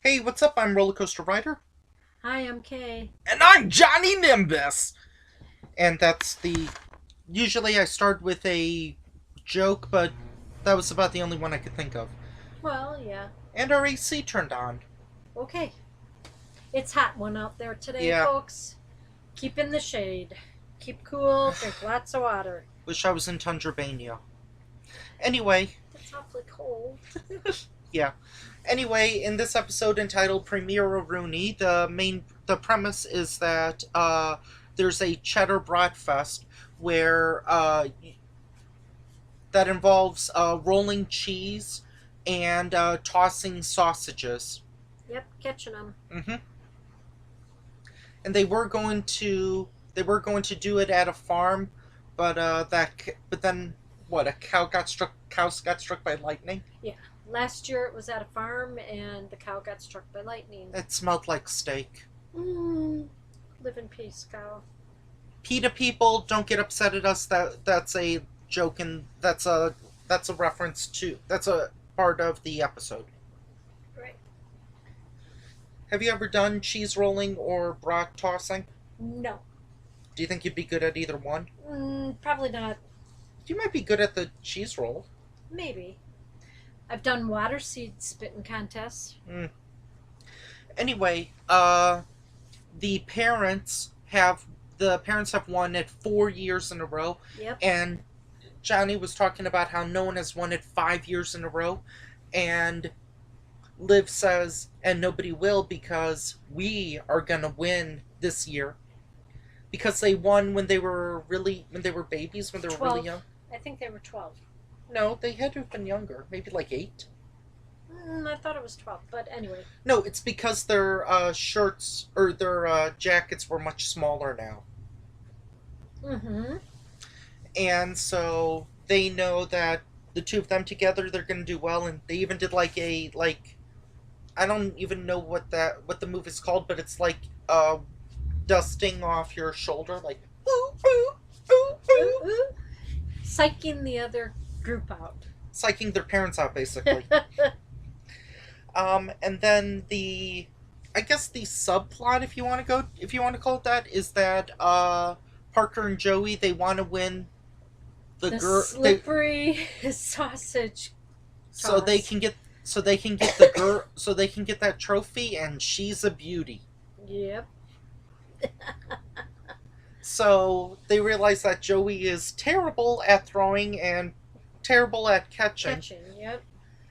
Hey, what's up? I'm Roller Coaster Rider. Hi, I'm Kay. And I'm Johnny Nimbus! And that's the. Usually I start with a joke, but that was about the only one I could think of. Well, yeah. And our AC turned on. Okay. It's hot one out there today, Yeah, folks. Keep in the shade. Keep cool. Drink lots of water. wish I was in Tundrabania. Anyway, It's awfully cold. yeah. Anyway, in this episode entitled Premier Rooney, the premise is that there's a cheddar bratfest where that involves rolling cheese and tossing sausages. Yep, catching them. Hmm. And they were going to do it at a farm, but then what? A cows got struck by lightning. Yeah. Last year it was at a farm and the cow got struck by lightning. It smelled like steak. Live in peace, cow. PETA people, don't get upset at us. That's a joke, and that's a reference to that's a part of the episode. Right. Have you ever done cheese rolling or brat tossing? No. Do you think you'd be good at either one? Probably not. You might be good at the cheese roll. Maybe. I've done water seed spitting contests. Anyway, the parents have won it 4 years in a row, Yep. and Johnny was talking about how no one has won it 5 years in a row, and Liv says, and nobody will because we are gonna win this year. Because they won when they were babies, when they were 12. really young. I think they were 12. No, they had to have been younger, maybe like 8. I thought it was 12, but anyway. No, it's because their shirts or their jackets were much smaller now. Mm-hmm. And so they know that the two of them together, they're going to do well. And they even did I don't even know what the move is called, but it's like dusting off your shoulder, like ooh, ooh, ooh, ooh. Ooh, ooh. Psyching the other group out. Psyching their parents out, basically. And then I guess the subplot, if you want to call it that, is that Parker and Joey, they want to win the slippery sausage toss. So they can get the girl, so they can get that trophy, and she's a beauty. Yep. So they realize that Joey is terrible at throwing and terrible at catching. Yep.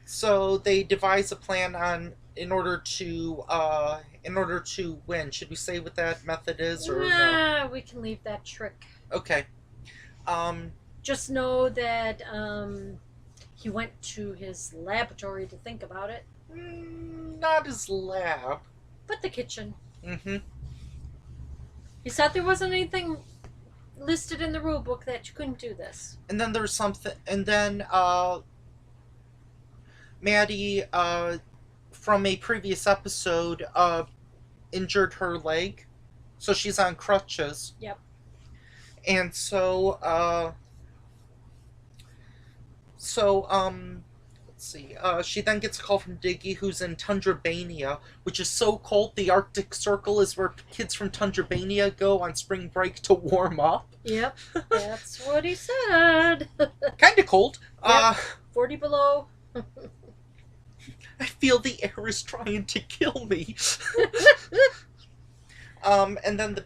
So they devise a plan in order to win. Should we say what that method is, or no? We can leave that trick. Okay. Just know that he went to his laboratory to think about it. Not his lab. But the kitchen. Mm-hmm. He said there wasn't anything listed in the rule book that you couldn't do this. And then there's something, and then Maddie, from a previous episode, injured her leg, so she's on crutches. Yep. And let's see. She then gets a call from Diggy, who's in Tundrabania, which is so cold. The Arctic Circle is where kids from Tundrabania go on spring break to warm up. Yep, that's what he said. Kind of cold. Yep. 40 below. I feel the air is trying to kill me. And then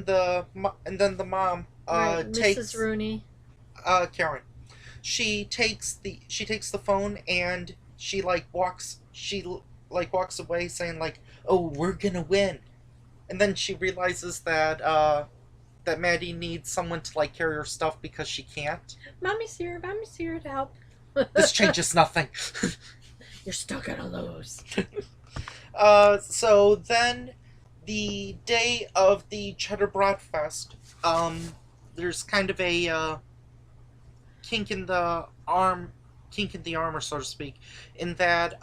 the mom Right, takes Mrs. Rooney. Karen. She takes the phone, and she walks away saying like, "Oh, we're gonna win," and then she realizes that that Maddie needs someone to carry her stuff because she can't. Mommy's here to help. This changes nothing. You're still gonna lose. So then, the day of the Cheddar Bratfest, there's kind of a kink in the armor, so to speak, in that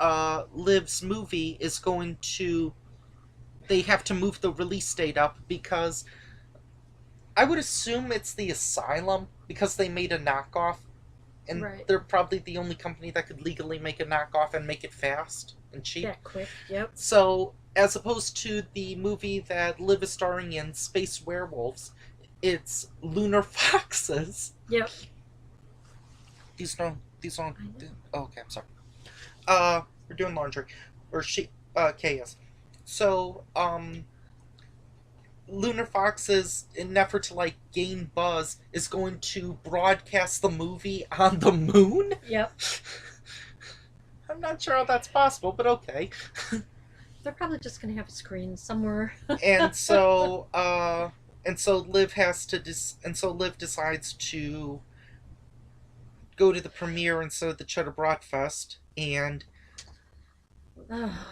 Liv's movie is going to. They have to move the release date up because I would assume it's the Asylum because they made a knockoff. and Right. they're probably the only company that could legally make a knockoff and make it fast and cheap. That quick. Yep. So, as opposed to the movie that Liv is starring in, Space Werewolves, it's Lunar Foxes. Yep. These don't. I know. Oh, okay, I'm sorry. We're doing laundry, or chaos. So, Lunar Foxes, in an effort to like gain buzz, is going to broadcast the movie on the moon. Yep. I'm not sure how that's possible, but okay. They're probably just gonna have a screen somewhere. And so, Liv Liv decides to go to the premiere instead of the Cheddar Bratfest, and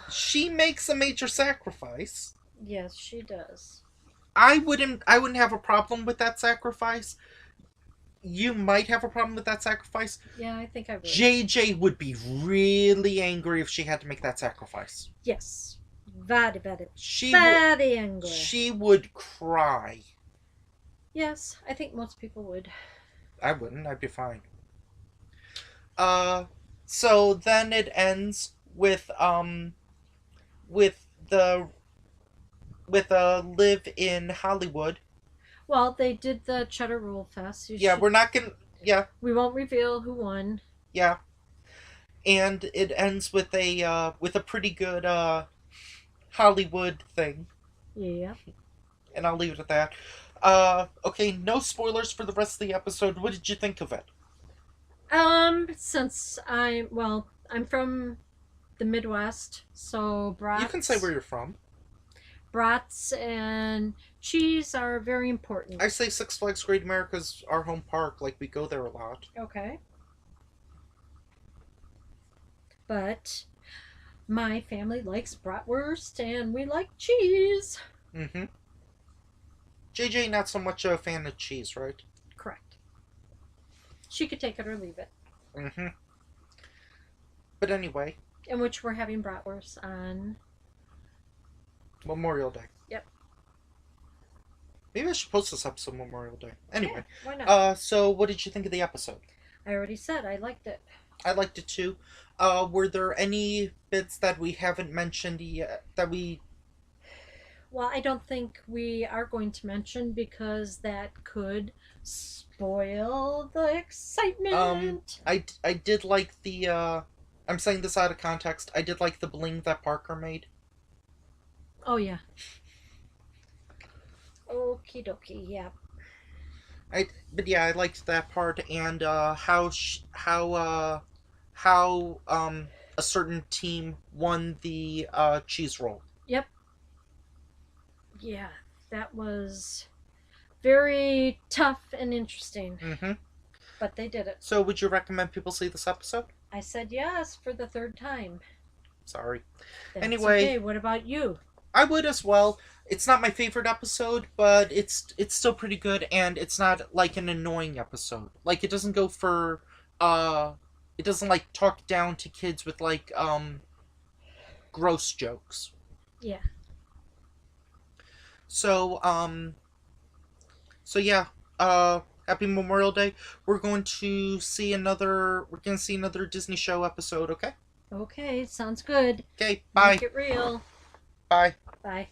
she makes a major sacrifice. Yes, she does. I wouldn't have a problem with that sacrifice. You might have a problem with that sacrifice. Yeah, I think I would. JJ would be really angry if she had to make that sacrifice. Yes. Very, very, She very angry. She would cry. Yes, I think most people would. I wouldn't. I'd be fine. So then it ends with Liv in Hollywood. Well, they did the Cheddar Roll Fest. We're not gonna. Yeah, we won't reveal who won. yeah, and it ends with a pretty good Hollywood thing. Yeah. And I'll leave it at that. Okay, no spoilers for the rest of the episode. What did you think of it? Since I'm from the Midwest, so brats. You can say where you're from. Brats and cheese are very important. I say Six Flags Great America's our home park. Like, we go there a lot. Okay. But my family likes bratwurst and we like cheese. Mm-hmm. JJ, not so much a fan of cheese, right? Correct. She could take it or leave it. Mm-hmm. But anyway. In which we're having bratwurst on Memorial Day. Yep. Maybe I should post this episode Memorial Day. Anyway. Yeah, why not? So what did you think of the episode? I already said I liked it. I liked it too. Were there any bits that we haven't mentioned yet Well, I don't think we are going to mention because that could spoil the excitement. I did like the I'm saying this out of context. I did like the bling that Parker made. Oh yeah. Okie dokie, yeah. But yeah, I liked that part, and how a certain team won the cheese roll. Yep. Yeah, that was very tough and interesting. Mm-hmm. But they did it. So would you recommend people see this episode? I said yes for the third time. Sorry. That's Anyway. Okay, what about you? I would as well. It's not my favorite episode, but it's still pretty good, and it's not like an annoying episode. Like, it doesn't go for it doesn't like talk down to kids with like gross jokes. Yeah. So yeah, happy Memorial Day. We're going to see another Disney show episode, okay? Okay, sounds good. Okay, bye. Make it real. Bye. Bye.